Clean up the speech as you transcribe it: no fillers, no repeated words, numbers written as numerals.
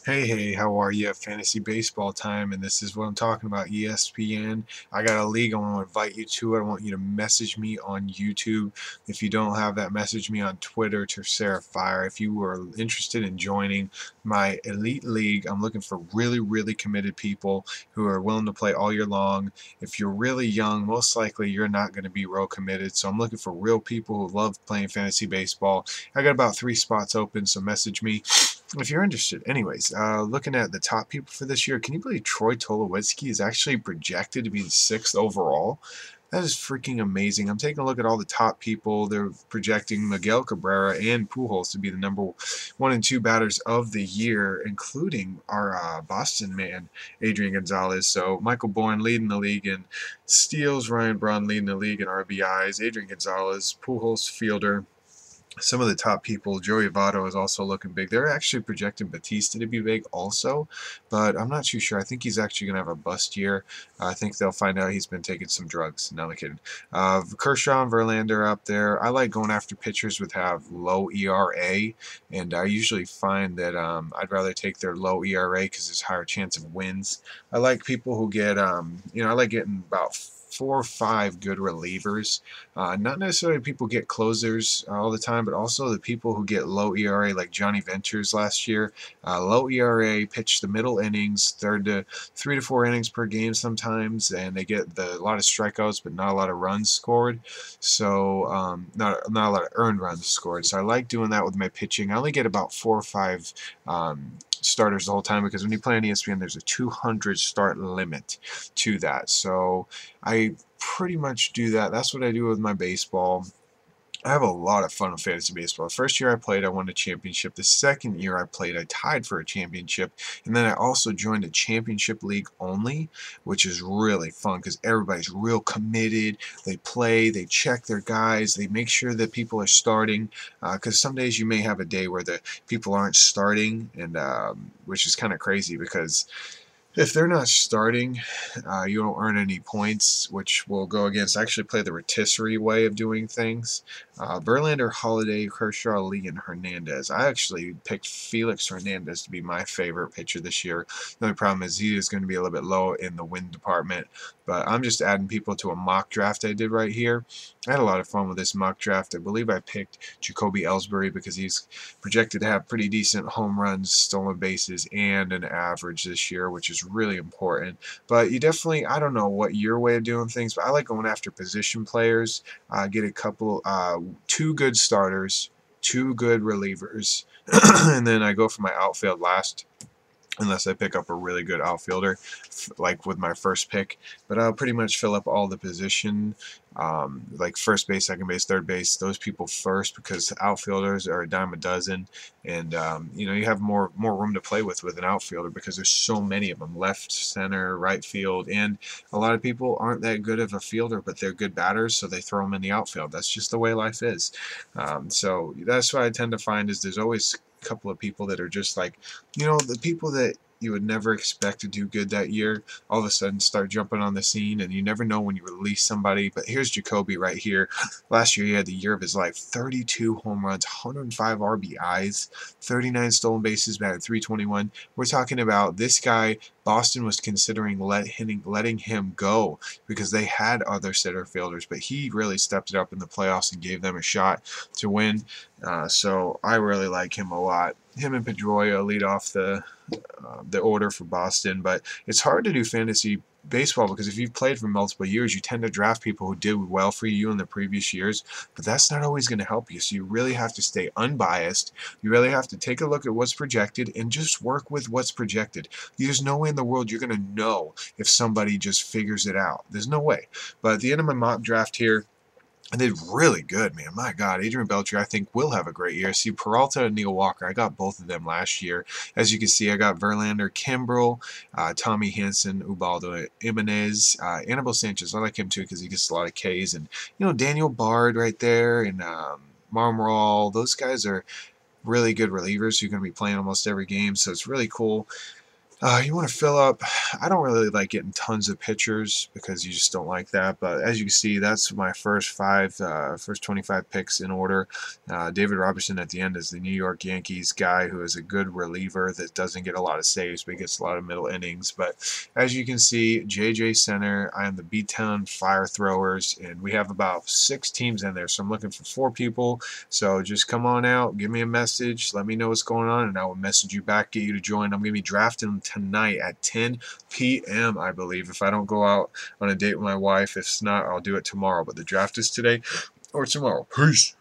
Hey, how are you? Fantasy baseball time, and this is what I'm talking about, ESPN. I got a league. I want to invite you to it. I want you to message me on YouTube. If you don't have that, message me on Twitter, terceirafire. If you were interested in joining my elite league, I'm looking for really committed people who are willing to play all year long. If you're really young, most likely you're not going to be real committed. So I'm looking for real people who love playing fantasy baseball. I got about 3 spots open, so message me if you're interested. Anyways, looking at the top people for this year, can you believe Troy Tulowitzki is actually projected to be the 6th overall? That is freaking amazing. I'm taking a look at all the top people. They're projecting Miguel Cabrera and Pujols to be the number 1 and 2 batters of the year, including our Boston man, Adrian Gonzalez. So Michael Bourne leading the league in steals, Ryan Braun leading the league in RBIs, Adrian Gonzalez, Pujols fielder. Some of the top people, Joey Votto is also looking big. They're actually projecting Batista to be big also, but I'm not too sure. I think he's actually going to have a bust year. I think they'll find out he's been taking some drugs. No, I'm kidding. Kershaw and Verlander up there. I like going after pitchers with have low ERA, and I usually find that I'd rather take their low ERA because there's higher chance of wins. I like people who get, I like getting about 4 or 5 good relievers. Not necessarily people get closers all the time, but also the people who get low ERA, like Johnny Ventures last year. Low ERA, pitch the middle innings, 3 to 4 innings per game sometimes, and they get a lot of strikeouts, but not a lot of runs scored. So not a lot of earned runs scored. So I like doing that with my pitching. I only get about 4 or 5 starters the whole time because when you play on ESPN, there's a 200 start limit to that. So I pretty much do that. That's what I do with my baseball. I have a lot of fun with fantasy baseball. The first year I played, I won a championship. The second year I played, I tied for a championship. And then I also joined a championship league only, which is really fun because everybody's real committed. They play, they check their guys, they make sure that people are starting. Because some days you may have a day where the people aren't starting, and which is kind of crazy because if they're not starting, you don't earn any points, which will go against. I actually play the rotisserie way of doing things. Verlander, Holiday, Kershaw, Lee, and Hernandez. I actually picked Felix Hernandez to be my favorite pitcher this year. The only problem is he is going to be a little bit low in the win department, but I'm just adding people to a mock draft I did right here. I had a lot of fun with this mock draft. I believe I picked Jacoby Ellsbury because he's projected to have pretty decent home runs, stolen bases, and an average this year, which is really important. But you definitely, I don't know what your way of doing things, but I like going after position players. Get a couple, 2 good starters, 2 good relievers, and then I go for my outfield last, unless I pick up a really good outfielder, like with my first pick. But I'll pretty much fill up all the position, like first base, second base, third base, those people first, because outfielders are a dime a dozen, and you have more room to play with an outfielder because there's so many of them, left, center, right field, and a lot of people aren't that good of a fielder, but they're good batters, so they throw them in the outfield. That's just the way life is. So that's what I tend to find is there's always couple of people that are just like, the people that you would never expect to do good that year all of a sudden start jumping on the scene, and you never know when you release somebody. But here's Jacoby right here. Last year he had the year of his life: 32 home runs, 105 RBIs, 39 stolen bases, batted .321. We're talking about this guy. Boston was considering letting him go because they had other center fielders, but he really stepped it up in the playoffs and gave them a shot to win. So I really like him a lot. Him and Pedroia lead off the order for Boston, but it's hard to do fantasy baseball because if you've played for multiple years, you tend to draft people who did well for you in the previous years, but that's not always going to help you. So you really have to stay unbiased. You really have to take a look at what's projected and just work with what's projected. There's no way in the world you're going to know if somebody just figures it out. There's no way. But at the end of my mock draft here, I did really good, man. My God, Adrian Beltre, I think, will have a great year. See, Peralta and Neil Walker, I got both of them last year. As you can see, I got Verlander, Kimbrel, Tommy Hanson, Ubaldo Jimenez, Anibal Sanchez. I like him too because he gets a lot of Ks. And, Daniel Bard right there, and Marmorall. Those guys are really good relievers who are going to be playing almost every game, so it's really cool. You want to fill up. I don't really like getting tons of pitchers because you just don't like that. But as you can see, that's my first 25 picks in order. David Robertson at the end is the New York Yankees guy who is a good reliever that doesn't get a lot of saves, but gets a lot of middle innings. But as you can see, JJ Center, I am the B-Town Fire Throwers, and we have about 6 teams in there. So I'm looking for 4 people. So just come on out, give me a message, let me know what's going on, and I will message you back, get you to join. I'm going to be drafting tonight at 10 p.m., I believe, if I don't go out on a date with my wife. If not, I'll do it tomorrow. But the draft is today or tomorrow. Peace.